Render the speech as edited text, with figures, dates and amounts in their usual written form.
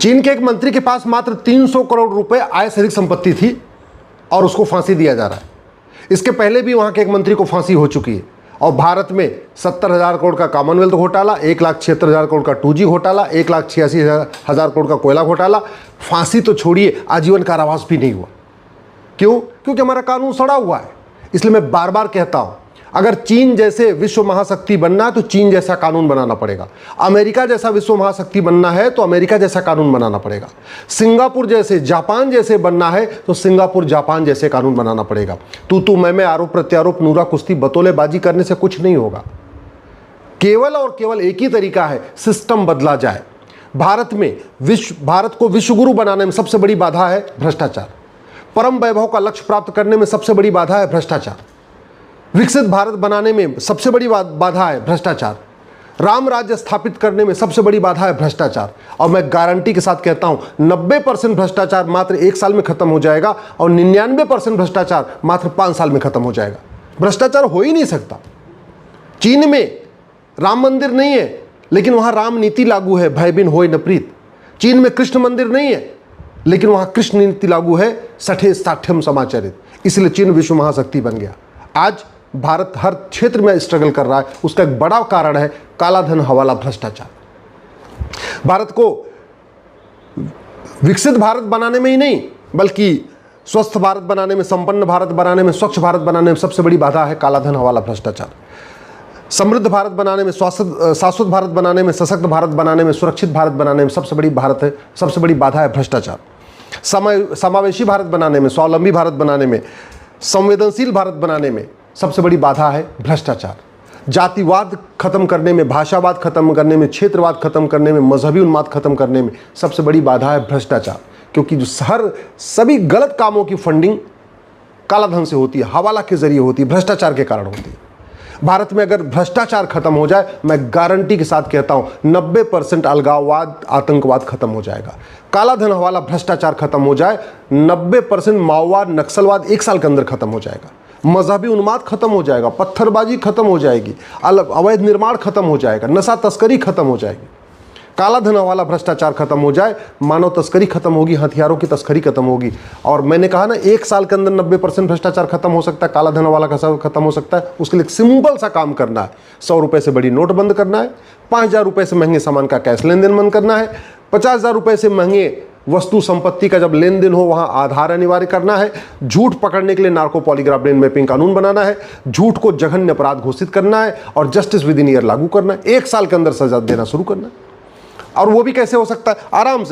चीन के एक मंत्री के पास मात्र 300 करोड़ रुपए आय से अधिक संपत्ति थी और उसको फांसी दिया जा रहा है। इसके पहले भी वहां के एक मंत्री को फांसी हो चुकी है। और भारत में 70,000 करोड़ का कॉमनवेल्थ घोटाला, 1,76,000 करोड़ का 2G घोटाला, 1,86,000 करोड़ का कोयला घोटाला, फांसी तो छोड़िए आजीवन कारावास भी नहीं हुआ। क्यों? क्योंकि हमारा कानून सड़ा हुआ है। इसलिए मैं बार बार कहता हूं, अगर चीन जैसे विश्व महाशक्ति बनना है तो चीन जैसा कानून बनाना पड़ेगा। अमेरिका जैसा विश्व महाशक्ति बनना है तो अमेरिका जैसा कानून बनाना पड़ेगा। सिंगापुर जैसे, जापान जैसे बनना है तो सिंगापुर जापान जैसे कानून बनाना पड़ेगा। तू मैं, आरोप प्रत्यारोप, नूरा कुश्ती, बतौलेबाजी करने से कुछ नहीं होगा। केवल और केवल एक ही तरीका है, सिस्टम बदला जाए। भारत को विश्वगुरु बनाने में सबसे बड़ी बाधा है भ्रष्टाचार। परम वैभव का लक्ष्य प्राप्त करने में सबसे बड़ी बाधा है भ्रष्टाचार। विकसित भारत बनाने में सबसे बड़ी बाधा है भ्रष्टाचार। राम राज्य स्थापित करने में सबसे बड़ी बाधा है भ्रष्टाचार। और मैं गारंटी के साथ कहता हूं 90% भ्रष्टाचार मात्र 1 साल में खत्म हो जाएगा और 99% भ्रष्टाचार मात्र 5 साल में खत्म हो जाएगा। भ्रष्टाचार हो ही नहीं सकता। चीन में राम मंदिर नहीं है लेकिन वहां राम नीति लागू है, भय बिन होय न प्रीत। चीन में कृष्ण मंदिर नहीं है लेकिन वहां कृष्ण नीति लागू है, सठे साठ्यम समाचरित। इसलिए चीन विश्व महाशक्ति बन गया। आज भारत हर क्षेत्र में स्ट्रगल कर रहा है। उसका एक बड़ा कारण है काला धन, हवाला, भ्रष्टाचार। भारत को विकसित भारत बनाने में ही नहीं बल्कि स्वस्थ भारत बनाने में, संपन्न भारत बनाने में, स्वच्छ भारत बनाने में सबसे बड़ी बाधा है काला धन, हवाला, भ्रष्टाचार। समृद्ध भारत बनाने में, शाश्वत भारत बनाने में, सशक्त भारत बनाने में, सुरक्षित भारत बनाने में सबसे बड़ी बाधा है भ्रष्टाचार। समावेशी भारत बनाने में, स्वावलंबी भारत बनाने में, संवेदनशील भारत बनाने में सबसे बड़ी बाधा है भ्रष्टाचार। जातिवाद खत्म करने में, भाषावाद खत्म करने में, क्षेत्रवाद खत्म करने में, मजहबी उन्माद खत्म करने में सबसे बड़ी बाधा है भ्रष्टाचार। क्योंकि जो सभी गलत कामों की फंडिंग काला धन से होती है, हवाला के जरिए होती है, भ्रष्टाचार के कारण होती है। भारत में अगर भ्रष्टाचार खत्म हो जाए, मैं गारंटी के साथ कहता हूं 90% अलगाववाद, आतंकवाद खत्म हो जाएगा। काला धन, हवाला, भ्रष्टाचार खत्म हो जाए, 90% माओवाद, नक्सलवाद 1 साल के अंदर खत्म हो जाएगा। मजहबी उन्माद खत्म हो जाएगा, पत्थरबाजी खत्म हो जाएगी, अवैध निर्माण खत्म हो जाएगा, नशा तस्करी खत्म हो जाएगी। काला धन, हवाला, भ्रष्टाचार खत्म हो जाए, मानव तस्करी खत्म होगी, हथियारों की तस्करी खत्म होगी। और मैंने कहा ना 1 साल के अंदर 90% भ्रष्टाचार खत्म हो सकता है, काला धन, हवाला खत्म हो सकता है। उसके लिए एक सिंपल सा काम करना है। 100 रुपए से बड़ी नोट बंद करना है, 5,000 रुपए से महंगे सामान का कैश लेन देन बंद करना है, 50,000 रुपए से महंगे वस्तु संपत्ति का जब लेन देन हो वहां आधार अनिवार्य करना है, झूठ पकड़ने के लिए नार्को पॉलीग्राफ ब्रेन मैपिंग कानून बनाना है, झूठ को जघन्य अपराध घोषित करना है और जस्टिस विद इन ईयर लागू करना है। 1 साल के अंदर सजा देना शुरू करना है। और वो भी कैसे हो सकता है? आराम से